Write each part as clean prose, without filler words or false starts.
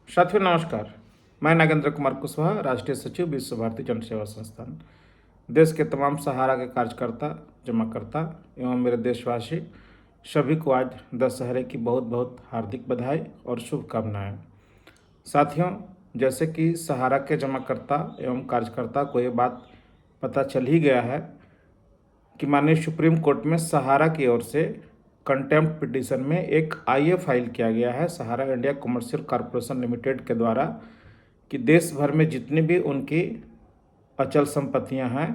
साथियों नमस्कार। मैं नागेंद्र कुमार कुशवाहा, राष्ट्रीय सचिव विश्व भारती जन सेवा संस्थान। देश के तमाम सहारा के कार्यकर्ता, जमाकर्ता एवं मेरे देशवासी सभी को आज दशहरे की बहुत बहुत हार्दिक बधाई और शुभकामनाएं। साथियों, जैसे कि सहारा के जमाकर्ता एवं कार्यकर्ता को ये बात पता चल ही गया है कि माननीय सुप्रीम कोर्ट में सहारा की ओर से कंटेम्प्ट पिटीशन में एक आईए फाइल किया गया है सहारा इंडिया कमर्शियल कॉरपोरेशन लिमिटेड के द्वारा कि देश भर में जितनी भी उनकी अचल संपत्तियां हैं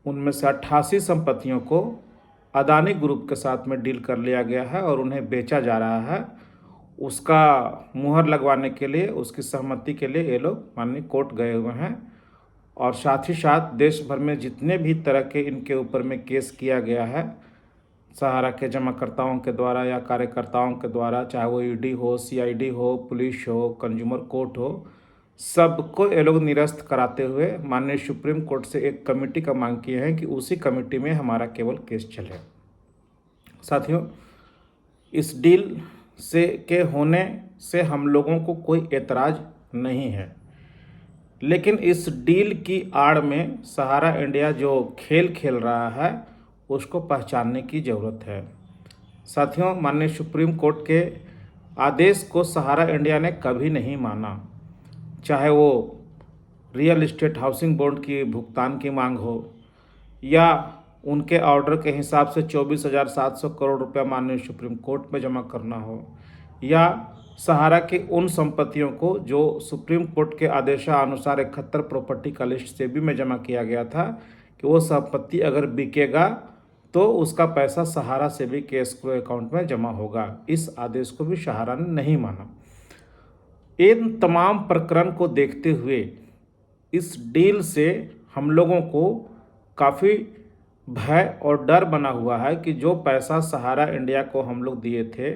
उनमें से 88 संपत्तियों को अदानी ग्रुप के साथ में डील कर लिया गया है और उन्हें बेचा जा रहा है। उसका मुहर लगवाने के लिए, उसकी सहमति के लिए ये लोग माननीय कोर्ट गए हुए हैं और साथ ही साथ देश भर में जितने भी तरह के इनके ऊपर में केस किया गया है सहारा के जमाकर्ताओं के द्वारा या कार्यकर्ताओं के द्वारा, चाहे वो ईडी हो, सीआईडी हो, पुलिस हो, कंज्यूमर कोर्ट हो, सबको ये लोग निरस्त कराते हुए माननीय सुप्रीम कोर्ट से एक कमेटी का मांग किए हैं कि उसी कमेटी में हमारा केवल केस चले। साथियों, इस डील के होने से हम लोगों को कोई एतराज़ नहीं है, लेकिन इस डील की आड़ में सहारा इंडिया जो खेल खेल रहा है उसको पहचानने की ज़रूरत है। साथियों, माननीय सुप्रीम कोर्ट के आदेश को सहारा इंडिया ने कभी नहीं माना, चाहे वो रियल इस्टेट हाउसिंग बॉन्ड की भुगतान की मांग हो या उनके ऑर्डर के हिसाब से 24,700 करोड़ रुपया माननीय सुप्रीम कोर्ट में जमा करना हो या सहारा की उन संपत्तियों को जो सुप्रीम कोर्ट के आदेशानुसार 71 प्रॉपर्टी का लिस्ट सेबी में जमा किया गया था कि वो संपत्ति अगर बिकेगा तो उसका पैसा सहारा सेबी के एस्क्रो अकाउंट में जमा होगा। इस आदेश को भी सहारा ने नहीं माना। इन तमाम प्रकरण को देखते हुए इस डील से हम लोगों को काफ़ी भय और डर बना हुआ है कि जो पैसा सहारा इंडिया को हम लोग दिए थे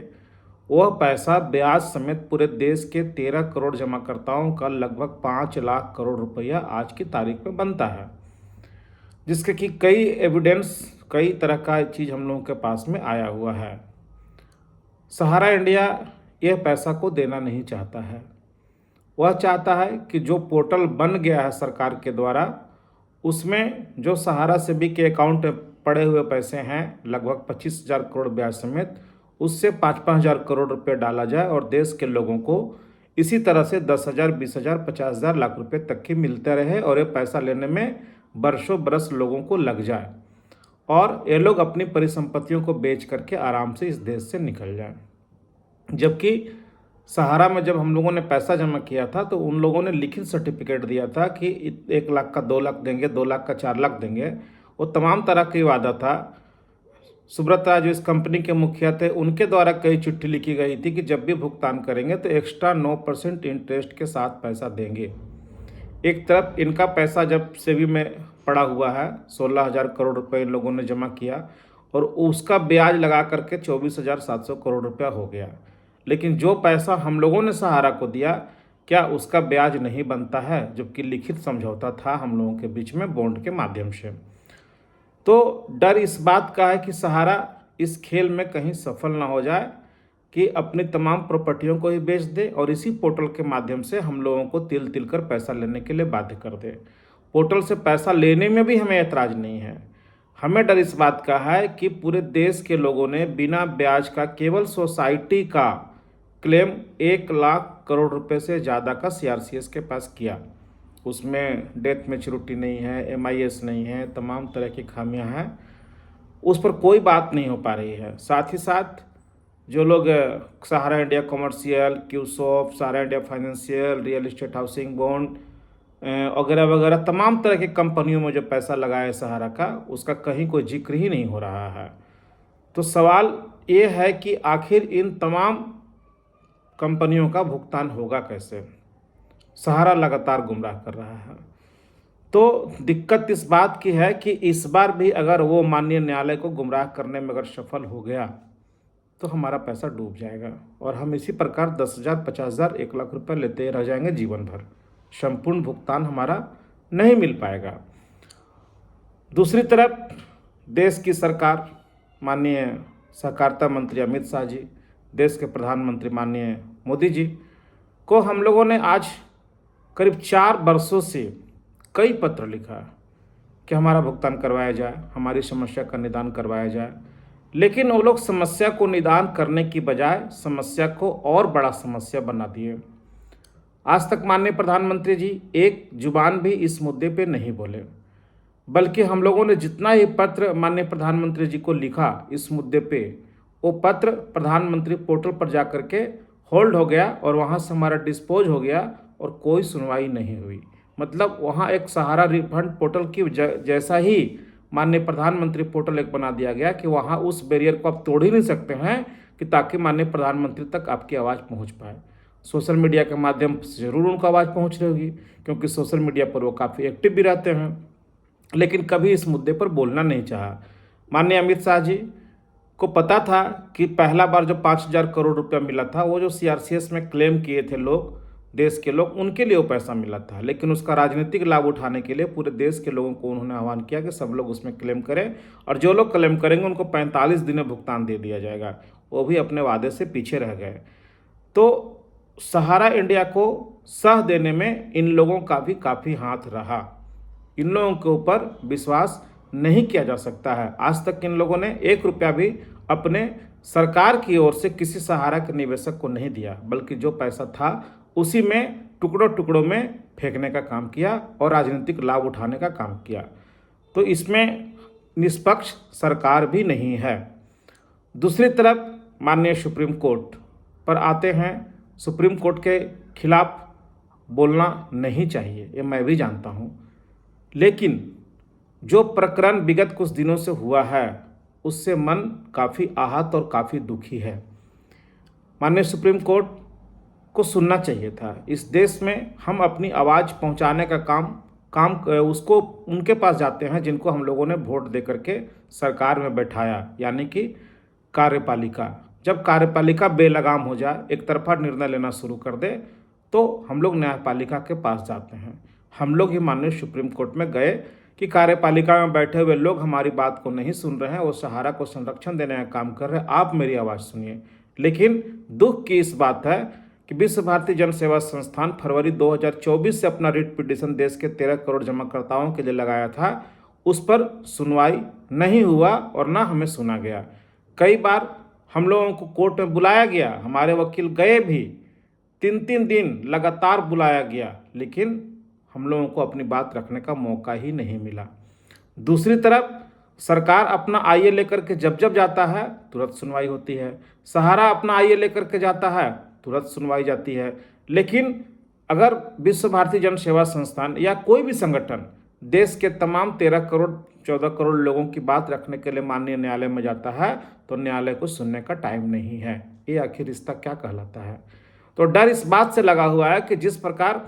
वह पैसा ब्याज समेत पूरे देश के 13 करोड़ जमाकर्ताओं का लगभग 5 लाख करोड़ रुपया आज की तारीख में बनता है, जिसके कि कई एविडेंस, कई तरह का चीज़ हम लोगों के पास में आया हुआ है। सहारा इंडिया यह पैसा को देना नहीं चाहता है। वह चाहता है कि जो पोर्टल बन गया है सरकार के द्वारा उसमें जो सहारा सेबी के अकाउंट में पड़े हुए पैसे हैं लगभग 25,000 करोड़ ब्याज समेत, उससे 5-5 हज़ार करोड़ रुपये डाला जाए और देश के लोगों को इसी तरह से 10,000, 20,000, 50,000 लाख रुपए तक की मिलते रहे और ये पैसा लेने में बरसों बरस लोगों को लग जाए और ये लोग अपनी परिसंपत्तियों को बेच करके आराम से इस देश से निकल जाएं। जबकि सहारा में जब हम लोगों ने पैसा जमा किया था तो उन लोगों ने लिखित सर्टिफिकेट दिया था कि 1 लाख का 2 लाख देंगे, 2 लाख का 4 लाख देंगे। वो तमाम तरह की वादा था। सुब्रता जो इस कंपनी के मुखिया थे उनके द्वारा कई चिट्ठी लिखी गई थी कि जब भी भुगतान करेंगे तो एक्स्ट्रा 9% इंटरेस्ट के साथ पैसा देंगे। एक तरफ इनका पैसा जब सेबी में पड़ा हुआ है 16,000 करोड़ रुपए इन लोगों ने जमा किया और उसका ब्याज लगा करके 24,700 करोड़ रुपया हो गया, लेकिन जो पैसा हम लोगों ने सहारा को दिया क्या उसका ब्याज नहीं बनता है, जबकि लिखित समझौता था हम लोगों के बीच में बॉन्ड के माध्यम से। तो डर इस बात का है कि सहारा इस खेल में कहीं सफल ना हो जाए कि अपनी तमाम प्रॉपर्टियों को ही बेच दे और इसी पोर्टल के माध्यम से हम लोगों को तिल तिल कर पैसा लेने के लिए बाध्य कर दे। पोर्टल से पैसा लेने में भी हमें ऐतराज़ नहीं है। हमें डर इस बात का है कि पूरे देश के लोगों ने बिना ब्याज का केवल सोसाइटी का क्लेम 1 लाख करोड़ रुपए से ज़्यादा का सीआरसीएस के पास किया। उसमें डेथ मैच्योरिटी नहीं है, एमआईएस नहीं है, तमाम तरह की खामियां हैं, उस पर कोई बात नहीं हो पा रही है। साथ ही साथ जो लोग सहारा इंडिया कमर्शियल, क्यूसॉफ, Sahara India financial, real estate housing bond वगैरह वगैरह तमाम तरह की कंपनियों में जो पैसा लगाया है सहारा का, उसका कहीं कोई जिक्र ही नहीं हो रहा है। तो सवाल ये है कि आखिर इन तमाम कंपनियों का भुगतान होगा कैसे? सहारा लगातार गुमराह कर रहा है। तो दिक्कत इस बात की है कि इस बार भी अगर वो माननीय न्यायालय को गुमराह करने में अगर सफल हो गया तो हमारा पैसा डूब जाएगा और हम इसी प्रकार 10,000, 50,000, 1 लाख रुपए लेते रह जाएंगे जीवन भर। संपूर्ण भुगतान हमारा नहीं मिल पाएगा। दूसरी तरफ देश की सरकार, माननीय सहकारिता मंत्री अमित शाह जी, देश के प्रधानमंत्री माननीय मोदी जी को हम लोगों ने आज करीब 4 वर्षों से कई पत्र लिखा कि हमारा भुगतान करवाया जाए, हमारी समस्या का निदान करवाया जाए, लेकिन वो लोग समस्या को निदान करने की बजाय समस्या को और बड़ा समस्या बना दिए। आज तक माननीय प्रधानमंत्री जी एक जुबान भी इस मुद्दे पे नहीं बोले, बल्कि हम लोगों ने जितना ही पत्र माननीय प्रधानमंत्री जी को लिखा इस मुद्दे पे, वो पत्र प्रधानमंत्री पोर्टल पर जा कर के होल्ड हो गया और वहाँ से हमारा डिस्पोज हो गया और कोई सुनवाई नहीं हुई। मतलब वहाँ एक सहारा रिफंड पोर्टल की जैसा ही माननीय प्रधानमंत्री पोर्टल एक बना दिया गया कि वहाँ उस बैरियर को आप तोड़ ही नहीं सकते हैं कि ताकि माननीय प्रधानमंत्री तक आपकी आवाज़ पहुँच पाए। सोशल मीडिया के माध्यम से ज़रूर उनको आवाज़ पहुँच रही होगी, क्योंकि सोशल मीडिया पर वो काफ़ी एक्टिव भी रहते हैं, लेकिन कभी इस मुद्दे पर बोलना नहीं चाहा। माननीय अमित शाह जी को पता था कि पहला बार जो 5,000 करोड़ रुपया मिला था, वो जो CRCS में क्लेम किए थे लोग, देश के लोग, उनके लिए वो पैसा मिला था, लेकिन उसका राजनीतिक लाभ उठाने के लिए पूरे देश के लोगों को उन्होंने आह्वान किया कि सब लोग उसमें क्लेम करें और जो लोग क्लेम करेंगे उनको 45 दिन में भुगतान दे दिया जाएगा। वो भी अपने वादे से पीछे रह गए। तो सहारा इंडिया को सह देने में इन लोगों का भी काफ़ी हाथ रहा। इन लोगों के ऊपर विश्वास नहीं किया जा सकता है। आज तक इन लोगों ने 1 रुपया भी अपने सरकार की ओर से किसी सहारा के निवेशक को नहीं दिया, बल्कि जो पैसा था उसी में टुकड़ों टुकड़ों में फेंकने का काम किया और राजनीतिक लाभ उठाने का काम किया। तो इसमें निष्पक्ष सरकार भी नहीं है। दूसरी तरफ माननीय सुप्रीम कोर्ट पर आते हैं। सुप्रीम कोर्ट के खिलाफ बोलना नहीं चाहिए, ये मैं भी जानता हूँ, लेकिन जो प्रकरण विगत कुछ दिनों से हुआ है उससे मन काफ़ी आहत और काफ़ी दुखी है। माननीय सुप्रीम कोर्ट को सुनना चाहिए था। इस देश में हम अपनी आवाज़ पहुंचाने का काम उसको उनके पास जाते हैं जिनको हम लोगों ने वोट दे करके सरकार में बैठाया, यानी कि कार्यपालिका। जब कार्यपालिका बेलगाम हो जाए, एक तरफा निर्णय लेना शुरू कर दे, तो हम लोग न्यायपालिका के पास जाते हैं। हम लोग ही माननीय सुप्रीम कोर्ट में गए कि कार्यपालिका में बैठे हुए लोग हमारी बात को नहीं सुन रहे हैं, वो सहारा को संरक्षण देने का काम कर रहे हैं, आप मेरी आवाज़ सुनिए। लेकिन दुख की इस बात है कि विश्व भारती जन सेवा संस्थान फरवरी 2024 से अपना रिट पिटीशन देश के 13 करोड़ जमाकर्ताओं के लिए लगाया था, उस पर सुनवाई नहीं हुआ और ना हमें सुना गया। कई बार हम लोगों को कोर्ट में बुलाया गया, हमारे वकील गए भी, 3-3 दिन लगातार बुलाया गया, लेकिन हम लोगों को अपनी बात रखने का मौका ही नहीं मिला। दूसरी तरफ सरकार अपना आईए लेकर के जब जाता है तुरंत सुनवाई होती है, सहारा अपना आईए लेकर के जाता है तुरंत सुनवाई जाती है। लेकिन अगर विश्व भारती जन सेवा संस्थान या कोई भी संगठन देश के तमाम 13 करोड़ 14 करोड़ लोगों की बात रखने के लिए माननीय न्यायालय में जाता है तो न्यायालय को सुनने का टाइम नहीं है। ये आखिर रिश्ता क्या कहलाता है? तो डर इस बात से लगा हुआ है कि जिस प्रकार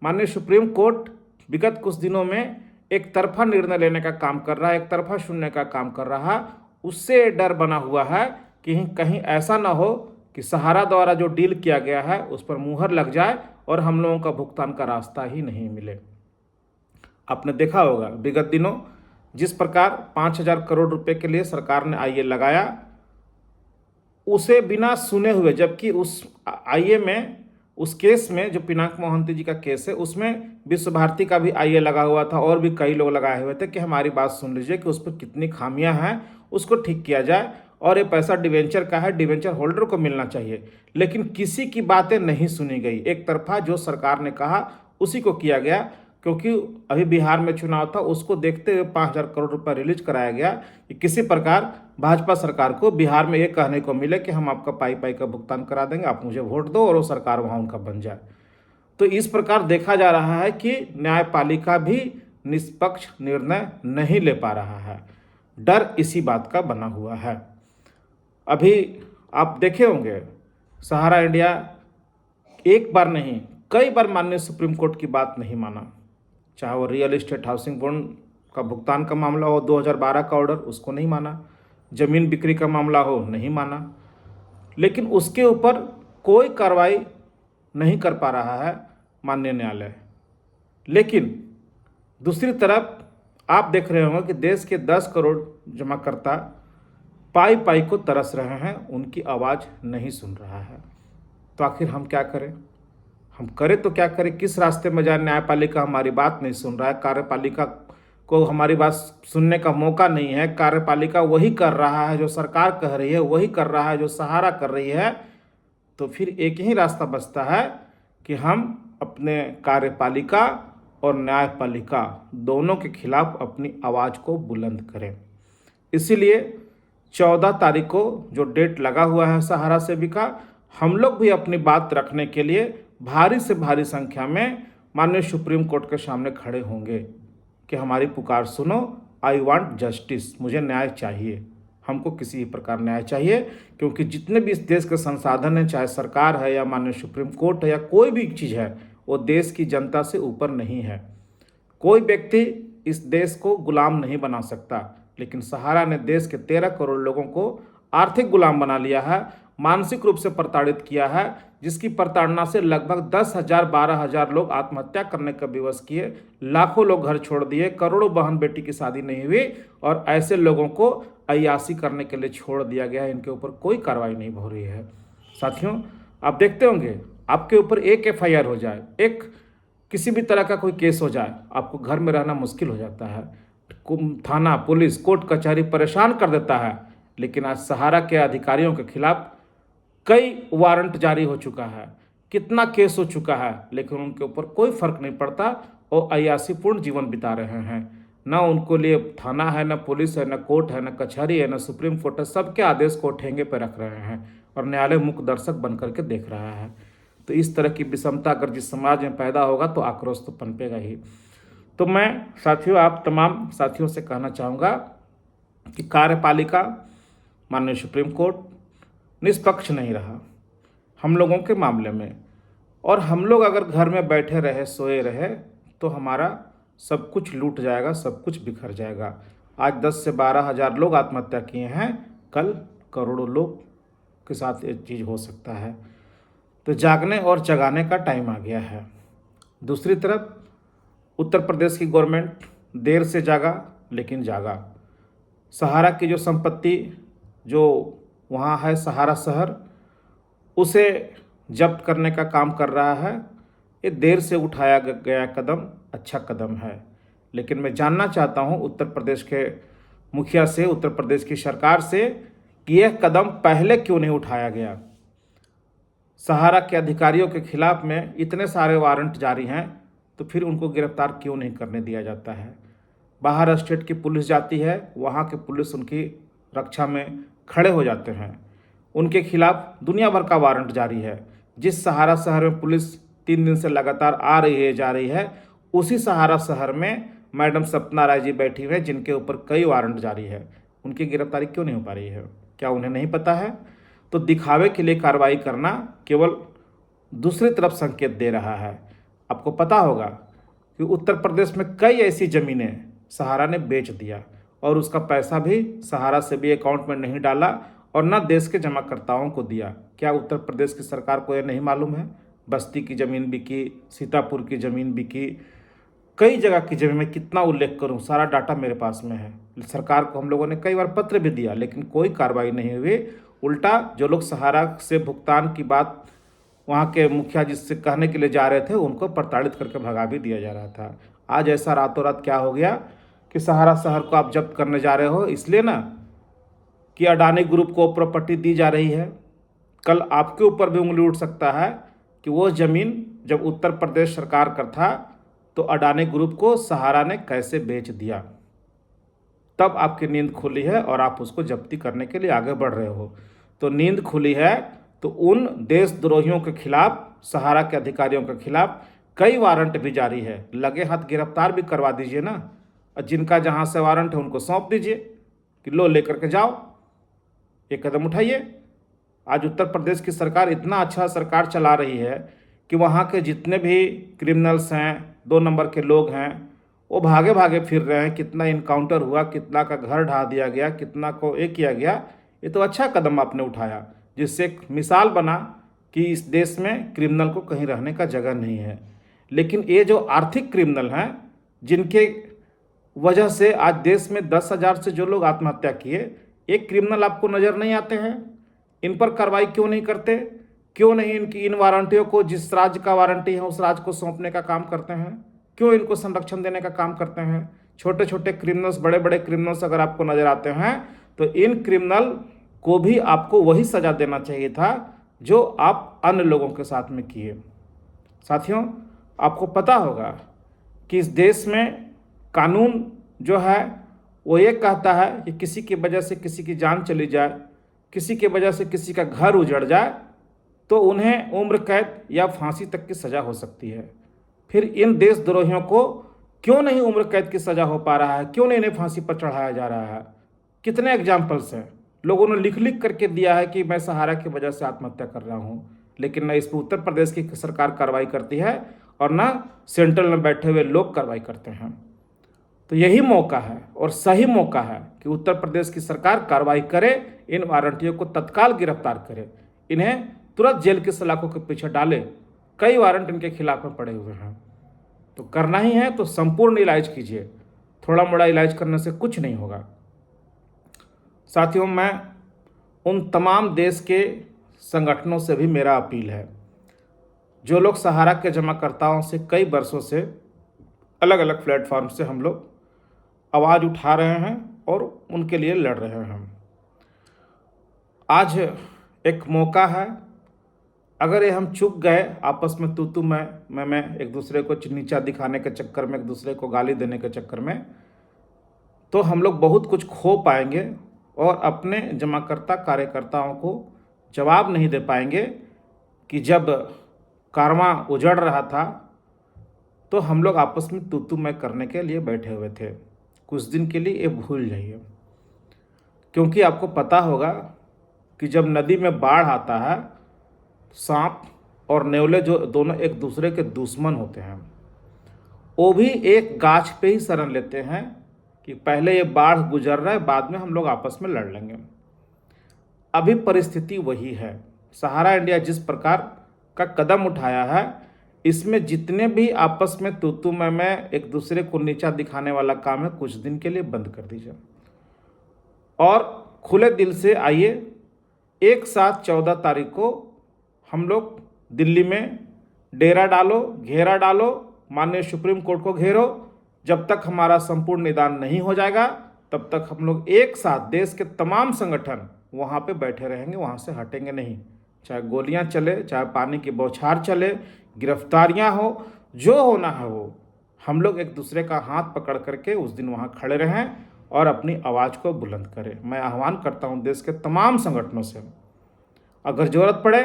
माननीय सुप्रीम कोर्ट विगत कुछ दिनों में एक तरफा निर्णय लेने का काम कर रहा है, एक तरफा सुनने का काम कर रहा है, उससे डर बना हुआ है कि कहीं ऐसा ना हो कि सहारा द्वारा जो डील किया गया है उस पर मुहर लग जाए और हम लोगों का भुगतान का रास्ता ही नहीं मिले। आपने देखा होगा विगत दिनों जिस प्रकार 5,000 करोड़ रुपए के लिए सरकार ने आईए लगाया, उसे बिना सुने हुए, जबकि उस आईए में, उस केस में जो पिनाक मोहंती जी का केस है, उसमें विश्व भारती का भी आईए लगा हुआ था और भी कई लोग लगाए हुए थे कि हमारी बात सुन लीजिए कि उस पर कितनी खामियां हैं, उसको ठीक किया जाए और ये पैसा डिवेंचर का है, डिवेंचर होल्डर को मिलना चाहिए। लेकिन किसी की बातें नहीं सुनी गई, एक तरफा जो सरकार ने कहा उसी को किया गया। क्योंकि अभी बिहार में चुनाव था, उसको देखते हुए 5,000 करोड़ रुपया रिलीज कराया गया कि किसी प्रकार भाजपा सरकार को बिहार में ये कहने को मिले कि हम आपका पाई का भुगतान करा देंगे, आप मुझे वोट दो, और वो सरकार वहाँ उनका बन जाए। तो इस प्रकार देखा जा रहा है कि न्यायपालिका भी निष्पक्ष निर्णय नहीं ले पा रहा है। डर इसी बात का बना हुआ है। अभी आप देखे होंगे सहारा इंडिया एक बार नहीं कई बार माननीय सुप्रीम कोर्ट की बात नहीं माना, चाहे वो रियल एस्टेट हाउसिंग बॉन्ड का भुगतान का मामला हो, 2012 का ऑर्डर, उसको नहीं माना, ज़मीन बिक्री का मामला हो, नहीं माना, लेकिन उसके ऊपर कोई कार्रवाई नहीं कर पा रहा है माननीय न्यायालय। लेकिन दूसरी तरफ आप देख रहे होंगे कि देश के 10 करोड़ जमाकर्ता पाई को तरस रहे हैं, उनकी आवाज़ नहीं सुन रहा है। तो आखिर हम क्या करें? हम करें तो क्या करें, किस रास्ते में जाए। न्यायपालिका हमारी बात नहीं सुन रहा है, कार्यपालिका को हमारी बात सुनने का मौका नहीं है। कार्यपालिका वही कर रहा है जो सरकार कह रही है, वही कर रहा है जो सहारा कर रही है। तो फिर एक ही रास्ता बचता है कि हम अपने कार्यपालिका और न्यायपालिका दोनों के खिलाफ अपनी आवाज़ को बुलंद करें। इसीलिए 14 तारीख को जो डेट लगा हुआ है सहारा सेवी का, हम लोग भी अपनी बात रखने के लिए भारी से भारी संख्या में माननीय सुप्रीम कोर्ट के सामने खड़े होंगे कि हमारी पुकार सुनो, आई वांट जस्टिस, मुझे न्याय चाहिए। हमको किसी भी प्रकार न्याय चाहिए, क्योंकि जितने भी इस देश के संसाधन हैं, चाहे सरकार है या माननीय सुप्रीम कोर्ट है या कोई भी चीज़ है, वो देश की जनता से ऊपर नहीं है। कोई व्यक्ति इस देश को गुलाम नहीं बना सकता, लेकिन सहारा ने देश के 13 करोड़ लोगों को आर्थिक गुलाम बना लिया है, मानसिक रूप से प्रताड़ित किया है, जिसकी प्रताड़ना से लगभग 10,000 12,000 लोग आत्महत्या करने का विवश किए, लाखों लोग घर छोड़ दिए, करोड़ों बहन बेटी की शादी नहीं हुई, और ऐसे लोगों को अय्याशी करने के लिए छोड़ दिया गया है। इनके ऊपर कोई कार्रवाई नहीं हो रही है। साथियों, आप देखते होंगे, आपके ऊपर एक FIR हो जाए, एक किसी भी तरह का कोई केस हो जाए, आपको घर में रहना मुश्किल हो जाता है। थाना, पुलिस, कोर्ट कचहरी परेशान कर देता है। लेकिन आज सहारा के अधिकारियों के खिलाफ कई वारंट जारी हो चुका है, कितना केस हो चुका है, लेकिन उनके ऊपर कोई फर्क नहीं पड़ता। और अय्याशीपूर्ण जीवन बिता रहे हैं। ना उनको लिए थाना है, ना पुलिस है, ना कोर्ट है, ना कचहरी है, ना सुप्रीम कोर्ट है। सबके आदेश को ठेंगे पर रख रहे हैं और न्यायालय मुख्य दर्शक बन करके देख रहा है। तो इस तरह की विषमता अगर जिस समाज में पैदा होगा तो आक्रोश तो पनपेगा ही। तो मैं साथियों, आप तमाम साथियों से कहना चाहूँगा कि कार्यपालिका, माननीय सुप्रीम कोर्ट निष्पक्ष नहीं रहा हम लोगों के मामले में। और हम लोग अगर घर में बैठे रहे, सोए रहे, तो हमारा सब कुछ लूट जाएगा, सब कुछ बिखर जाएगा। आज 10 से 12,000 लोग आत्महत्या किए हैं, कल करोड़ों लोग के साथ ये चीज़ हो सकता है। तो जागने और जगाने का टाइम आ गया है। दूसरी तरफ उत्तर प्रदेश की गवर्नमेंट देर से जागा, लेकिन जागा। सहारा की जो संपत्ति जो वहाँ है, सहारा शहर, उसे जब्त करने का काम कर रहा है। ये देर से उठाया गया कदम अच्छा कदम है, लेकिन मैं जानना चाहता हूँ उत्तर प्रदेश के मुखिया से, उत्तर प्रदेश की सरकार से, कि यह कदम पहले क्यों नहीं उठाया गया। सहारा के अधिकारियों के खिलाफ में इतने सारे वारंट जारी हैं, तो फिर उनको गिरफ्तार क्यों नहीं करने दिया जाता है। बाहर स्टेट की पुलिस जाती है, वहाँ के पुलिस उनकी रक्षा में खड़े हो जाते हैं। उनके खिलाफ दुनिया भर का वारंट जारी है। जिस सहारा शहर में पुलिस 3 दिन से लगातार आ रही है, जा रही है, उसी सहारा शहर में मैडम सपना राय जी बैठी हुई है, जिनके ऊपर कई वारंट जारी है। उनकी गिरफ्तारी क्यों नहीं हो पा रही है? क्या उन्हें नहीं पता है? तो दिखावे के लिए कार्रवाई करना केवल दूसरी तरफ संकेत दे रहा है। आपको पता होगा कि उत्तर प्रदेश में कई ऐसी ज़मीनें सहारा ने बेच दिया, और उसका पैसा भी सहारा से भी अकाउंट में नहीं डाला और न देश के जमाकर्ताओं को दिया। क्या उत्तर प्रदेश की सरकार को यह नहीं मालूम है? बस्ती की ज़मीन बिकी, सीतापुर की ज़मीन बिकी, कई जगह की ज़मीन में कितना उल्लेख करूं, सारा डाटा मेरे पास में है। सरकार को हम लोगों ने कई बार पत्र भी दिया, लेकिन कोई कार्रवाई नहीं हुई। उल्टा जो लोग सहारा से भुगतान की बात वहाँ के मुखिया जिससे कहने के लिए जा रहे थे, उनको प्रताड़ित करके भगा भी दिया जा रहा था। आज ऐसा रातों रात क्या हो गया कि सहारा शहर को आप जब्त करने जा रहे हो, इसलिए ना कि अडानी ग्रुप को प्रॉपर्टी दी जा रही है। कल आपके ऊपर भी उंगली उठ सकता है कि वो ज़मीन जब उत्तर प्रदेश सरकार का था, तो अडानी ग्रुप को सहारा ने कैसे बेच दिया। तब आपकी नींद खुली है और आप उसको जब्ती करने के लिए आगे बढ़ रहे हो। तो नींद खुली है तो उन देशद्रोहियों के खिलाफ, सहारा के अधिकारियों के खिलाफ कई वारंट भी जारी है। लगे हाथ गिरफ्तार भी करवा दीजिए ना, और जिनका जहाँ से वारंट है उनको सौंप दीजिए कि लो लेकर के जाओ, ये कदम उठाइए। आज उत्तर प्रदेश की सरकार इतना अच्छा सरकार चला रही है कि वहाँ के जितने भी क्रिमिनल्स हैं, 2 नंबर के लोग हैं, वो भागे भागे फिर रहे हैं। कितना इनकाउंटर हुआ, कितना का घर ढा दिया गया, कितना को ये किया गया। ये तो अच्छा कदम आपने उठाया, जिससे एक मिसाल बना कि इस देश में क्रिमिनल को कहीं रहने का जगह नहीं है। लेकिन ये जो आर्थिक क्रिमिनल हैं, जिनके वजह से आज देश में 10,000 से जो लोग आत्महत्या किए, एक क्रिमिनल आपको नज़र नहीं आते हैं? इन पर कार्रवाई क्यों नहीं करते? क्यों नहीं इनकी इन वारंटियों को, जिस राज्य का वारंटी है उस राज्य को सौंपने का काम करते हैं? क्यों इनको संरक्षण देने का काम करते हैं? छोटे छोटे क्रिमिनल्स, बड़े बड़े क्रिमिनल्स अगर आपको नजर आते हैं तो इन क्रिमिनल को भी आपको वही सजा देना चाहिए था जो आप अन्य लोगों के साथ में किए। साथियों, आपको पता होगा कि इस देश में कानून जो है वो ये कहता है कि किसी की वजह से किसी की जान चली जाए, किसी की वजह से किसी का घर उजड़ जाए तो उन्हें उम्र कैद या फांसी तक की सज़ा हो सकती है। फिर इन देशद्रोहियों को क्यों नहीं उम्र कैद की सज़ा हो पा रहा है? क्यों नहीं इन्हें फांसी पर चढ़ाया जा रहा है? कितने एग्जाम्पल्स हैं, लोगों ने लिख लिख करके दिया है कि मैं सहारा की वजह से आत्महत्या कर रहा हूँ, लेकिन न इस पर उत्तर प्रदेश की सरकार कार्रवाई करती है और न सेंट्रल में बैठे हुए लोग कार्रवाई करते हैं। तो यही मौका है और सही मौका है कि उत्तर प्रदेश की सरकार कार्रवाई करे, इन वारंटियों को तत्काल गिरफ्तार करे, इन्हें तुरंत जेल की सलाखों के पीछे डाले। कई वारंट इनके खिलाफ में पड़े हुए हैं। तो करना ही है तो संपूर्ण इलाज कीजिए, थोड़ा मोड़ा इलाज करने से कुछ नहीं होगा। साथियों, मैं उन तमाम देश के संगठनों से भी मेरा अपील है जो लोग सहारा के जमाकर्ताओं से कई वर्षों से अलग अलग प्लेटफॉर्म से हम लोग आवाज़ उठा रहे हैं और उनके लिए लड़ रहे हैं। आज एक मौका है, अगर ये हम चूक गए आपस में तू मैं एक दूसरे को नीचा दिखाने के चक्कर में, एक दूसरे को गाली देने के चक्कर में, तो हम लोग बहुत कुछ खो पाएंगे और अपने जमाकर्ता कार्यकर्ताओं को जवाब नहीं दे पाएंगे कि जब कारवां उजड़ रहा था तो हम लोग आपस में तू मैं करने के लिए बैठे हुए थे। कुछ दिन के लिए ये भूल जाइए, क्योंकि आपको पता होगा कि जब नदी में बाढ़ आता है, सांप और नेवले जो दोनों एक दूसरे के दुश्मन होते हैं, वो भी एक गाछ पे ही शरण लेते हैं कि पहले ये बाढ़ गुजर रहा है, बाद में हम लोग आपस में लड़ लेंगे। अभी परिस्थिति वही है। सहारा इंडिया जिस प्रकार का कदम उठाया है, इसमें जितने भी आपस में तू मैं एक दूसरे को नीचा दिखाने वाला काम है, कुछ दिन के लिए बंद कर दीजिए और खुले दिल से आइए। एक साथ 14 तारीख को हम लोग दिल्ली में डेरा डालो, घेरा डालो, माननीय सुप्रीम कोर्ट को घेरो। जब तक हमारा संपूर्ण निदान नहीं हो जाएगा तब तक हम लोग एक साथ देश के तमाम संगठन वहाँ पे बैठे रहेंगे, वहाँ से हटेंगे नहीं। चाहे गोलियाँ चले, चाहे पानी की बौछार चले, गिरफ्तारियाँ हो, जो होना है वो, हम लोग एक दूसरे का हाथ पकड़ करके उस दिन वहाँ खड़े रहें और अपनी आवाज़ को बुलंद करें। मैं आह्वान करता हूँ देश के तमाम संगठनों से, अगर ज़रूरत पड़े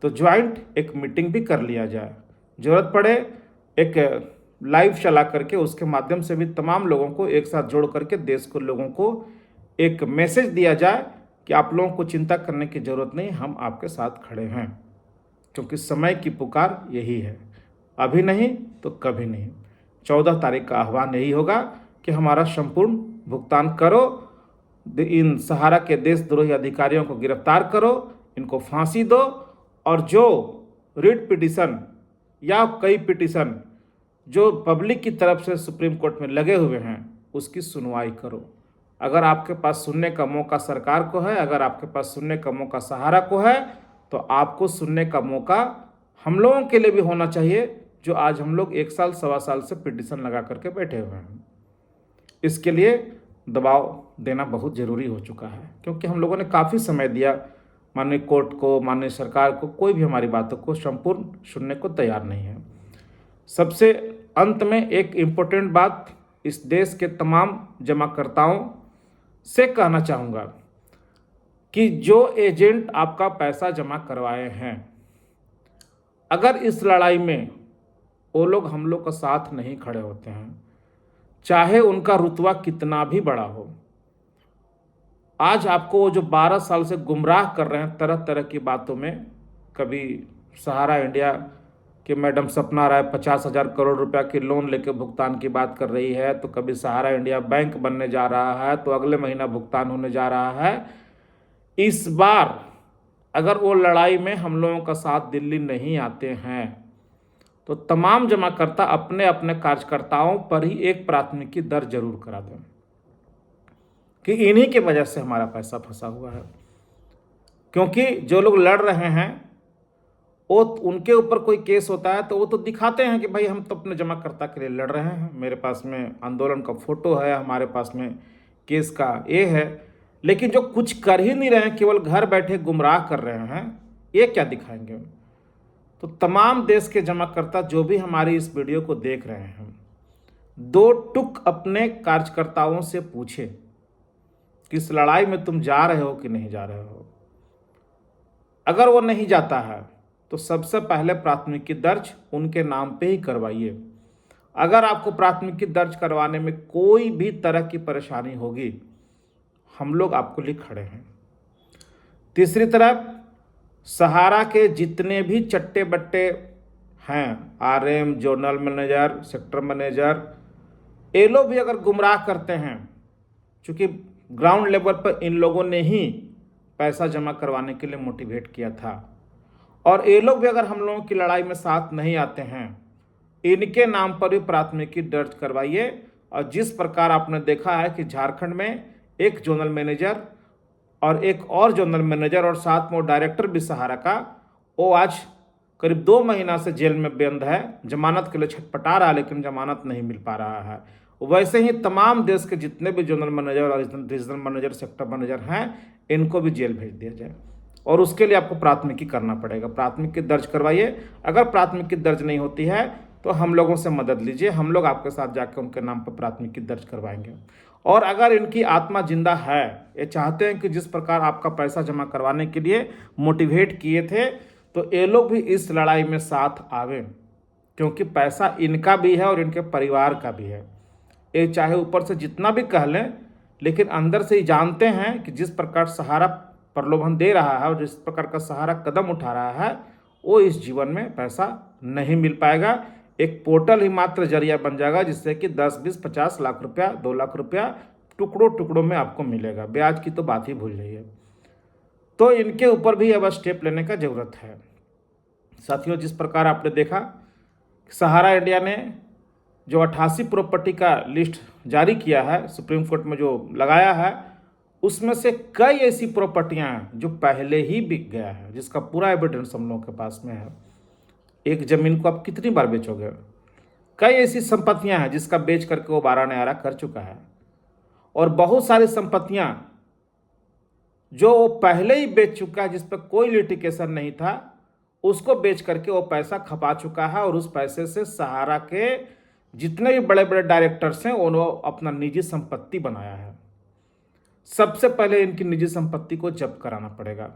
तो ज्वाइंट एक मीटिंग भी कर लिया जाए, ज़रूरत पड़े एक लाइव चला करके उसके माध्यम से भी तमाम लोगों को एक साथ जोड़ करके देश को लोगों को एक मैसेज दिया जाए कि आप लोगों को चिंता करने की ज़रूरत नहीं, हम आपके साथ खड़े हैं। क्योंकि समय की पुकार यही है, अभी नहीं तो कभी नहीं। 14 तारीख का आह्वान यही होगा कि हमारा संपूर्ण भुगतान करो, इन सहारा के देशद्रोही अधिकारियों को गिरफ्तार करो, इनको फांसी दो और जो रिट पिटीशन या कई पिटीशन जो पब्लिक की तरफ से सुप्रीम कोर्ट में लगे हुए हैं उसकी सुनवाई करो। अगर आपके पास सुनने का मौका सरकार को है, अगर आपके पास सुनने का मौका सहारा को है, तो आपको सुनने का मौका हम लोगों के लिए भी होना चाहिए जो आज हम लोग 1 साल सवा साल से पिटीशन लगा करके बैठे हुए हैं। इसके लिए दबाव देना बहुत ज़रूरी हो चुका है, क्योंकि हम लोगों ने काफ़ी समय दिया माननीय कोर्ट को, माननीय सरकार को, कोई भी हमारी बातों को संपूर्ण सुनने को तैयार नहीं है। सबसे अंत में एक इम्पोर्टेंट बात इस देश के तमाम जमाकर्ताओं से कहना चाहूँगा कि जो एजेंट आपका पैसा जमा करवाए हैं, अगर इस लड़ाई में वो लोग हम लोग का साथ नहीं खड़े होते हैं, चाहे उनका रुतबा कितना भी बड़ा हो, आज आपको वो जो 12 साल से गुमराह कर रहे हैं तरह तरह की बातों में, कभी सहारा इंडिया कि मैडम सपना राय 50,000 करोड़ रुपया की लोन लेके भुगतान की बात कर रही है, तो कभी सहारा इंडिया बैंक बनने जा रहा है तो अगले महीना भुगतान होने जा रहा है। इस बार अगर वो लड़ाई में हम लोगों का साथ दिल्ली नहीं आते हैं तो तमाम जमाकर्ता अपने अपने कार्यकर्ताओं पर ही एक प्राथमिकी दर्ज जरूर करा दें कि इन्हीं की वजह से हमारा पैसा फंसा हुआ है। क्योंकि जो लोग लड़ रहे हैं वो उनके ऊपर कोई केस होता है तो वो तो दिखाते हैं कि भाई हम तो अपने जमाकर्ता के लिए लड़ रहे हैं, मेरे पास में आंदोलन का फोटो है, हमारे पास में केस का ये है। लेकिन जो कुछ कर ही नहीं रहे हैं, केवल घर बैठे गुमराह कर रहे हैं, ये क्या दिखाएंगे? तो तमाम देश के जमाकर्ता जो भी हमारी इस वीडियो को देख रहे हैं, दो टुक अपने कार्यकर्ताओं से पूछे कि इस लड़ाई में तुम जा रहे हो कि नहीं जा रहे हो। अगर वो नहीं जाता है तो सबसे पहले प्राथमिकी दर्ज उनके नाम पे ही करवाइए। अगर आपको प्राथमिकी दर्ज करवाने में कोई भी तरह की परेशानी होगी, हम लोग आपको लिए खड़े हैं। तीसरी तरफ सहारा के जितने भी चट्टे बट्टे हैं, RM, zonal manager, sector manager, ये लोग भी अगर गुमराह करते हैं, क्योंकि ग्राउंड लेवल पर इन लोगों ने ही पैसा जमा करवाने के लिए मोटिवेट किया था, और ये लोग भी अगर हम लोगों की लड़ाई में साथ नहीं आते हैं, इनके नाम पर भी प्राथमिकी दर्ज करवाइए। और जिस प्रकार आपने देखा है कि झारखंड में एक जोनल मैनेजर और एक और जोनल मैनेजर और साथ में वो डायरेक्टर भी सहारा का, वो आज करीब 2 महीना से जेल में बंद है, जमानत के लिए छटपटा रहा है, लेकिन जमानत नहीं मिल पा रहा है। वैसे ही तमाम देश के जितने भी जोनल मैनेजर और रीजनल मैनेजर, सेक्टर मैनेजर हैं, इनको भी जेल भेज दिया जाए। और उसके लिए आपको प्राथमिकी करना पड़ेगा, प्राथमिकी दर्ज करवाइए। अगर प्राथमिकी दर्ज नहीं होती है तो हम लोगों से मदद लीजिए, हम लोग आपके साथ जाकर उनके नाम पर प्राथमिकी दर्ज करवाएंगे। और अगर इनकी आत्मा जिंदा है, ये चाहते हैं कि जिस प्रकार आपका पैसा जमा करवाने के लिए मोटिवेट किए थे, तो ये लोग भी इस लड़ाई में साथ आवे, क्योंकि पैसा इनका भी है और इनके परिवार का भी है। ये चाहे ऊपर से जितना भी कह लें, लेकिन अंदर से ही जानते हैं कि जिस प्रकार सहारा प्रलोभन दे रहा है और जिस प्रकार का सहारा कदम उठा रहा है, वो इस जीवन में पैसा नहीं मिल पाएगा। एक पोर्टल ही मात्र जरिया बन जाएगा जिससे कि 10, 20, 50 लाख रुपया, 2 लाख रुपया टुकड़ों टुकड़ों में आपको मिलेगा। ब्याज की तो बात ही भूल जाइए। तो इनके ऊपर भी अब स्टेप लेने का जरूरत है। साथियों, जिस प्रकार आपने देखा सहारा इंडिया ने जो 88 प्रॉपर्टी का लिस्ट जारी किया है, सुप्रीम कोर्ट में जो लगाया है, उसमें से कई ऐसी प्रॉपर्टियां हैं जो पहले ही बिक गया है, जिसका पूरा एविडेंस हम लोगों के पास में है। एक जमीन को आप कितनी बार बेचोगे? कई ऐसी संपत्तियां हैं जिसका बेच करके वो 12 न्यारा कर चुका है, और बहुत सारी संपत्तियां जो वो पहले ही बेच चुका है, जिस पर कोई लिटिगेशन नहीं था, उसको बेच करके वो पैसा खपा चुका है। और उस पैसे से सहारा के जितने भी बड़े बड़े डायरेक्टर्स हैं, उन्होंने अपना निजी संपत्ति बनाया है। सबसे पहले इनकी निजी संपत्ति को जब्त कराना पड़ेगा।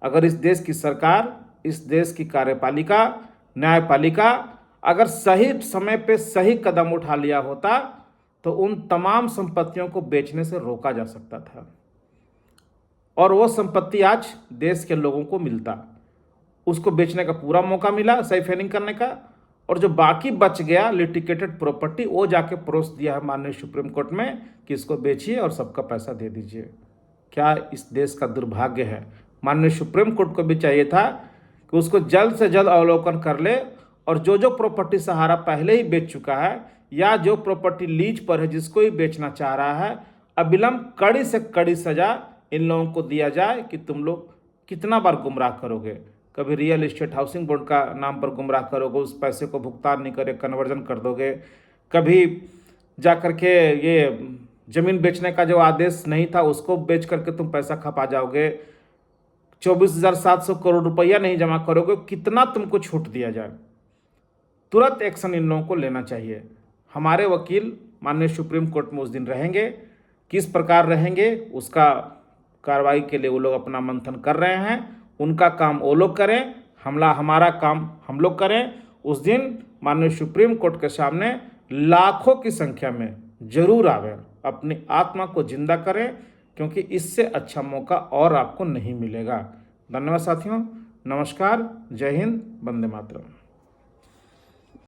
अगर इस देश की सरकार, इस देश की कार्यपालिका, न्यायपालिका अगर सही समय पे सही कदम उठा लिया होता, तो उन तमाम संपत्तियों को बेचने से रोका जा सकता था, और वो संपत्ति आज देश के लोगों को मिलता। उसको बेचने का पूरा मौका मिला, सही फेनिंग करने का, और जो बाकी बच गया लिटिगेटेड प्रॉपर्टी, वो जाके परोस दिया है माननीय सुप्रीम कोर्ट में कि इसको बेचिए और सबका पैसा दे दीजिए। क्या इस देश का दुर्भाग्य है। माननीय सुप्रीम कोर्ट को भी चाहिए था कि उसको जल्द से जल्द अवलोकन कर ले, और जो जो प्रॉपर्टी सहारा पहले ही बेच चुका है, या जो प्रॉपर्टी लीज पर है जिसको ही बेचना चाह रहा है, अविलंब कड़ी से कड़ी सजा इन लोगों को दिया जाए। कि तुम लोग कितना बार गुमराह करोगे? कभी रियल इस्टेट हाउसिंग बोर्ड का नाम पर गुमराह करोगे, उस पैसे को भुगतान नहीं करे कन्वर्जन कर दोगे, कभी जा कर के ये ज़मीन बेचने का जो आदेश नहीं था उसको बेच करके तुम पैसा खपा जाओगे, 24,700 करोड़ रुपया नहीं जमा करोगे। कितना तुमको छूट दिया जाए? तुरंत एक्शन इन लोगों को लेना चाहिए। हमारे वकील माननीय सुप्रीम कोर्ट में उस दिन रहेंगे, किस प्रकार रहेंगे उसका कार्रवाई के लिए वो लोग अपना मंथन कर रहे हैं। उनका काम वो लोग करें, हमारा काम हम लोग करें। उस दिन माननीय सुप्रीम कोर्ट के सामने लाखों की संख्या में जरूर आवे, अपनी आत्मा को जिंदा करें, क्योंकि इससे अच्छा मौका और आपको नहीं मिलेगा। धन्यवाद साथियों, नमस्कार, जय हिंद, वंदे मातरम।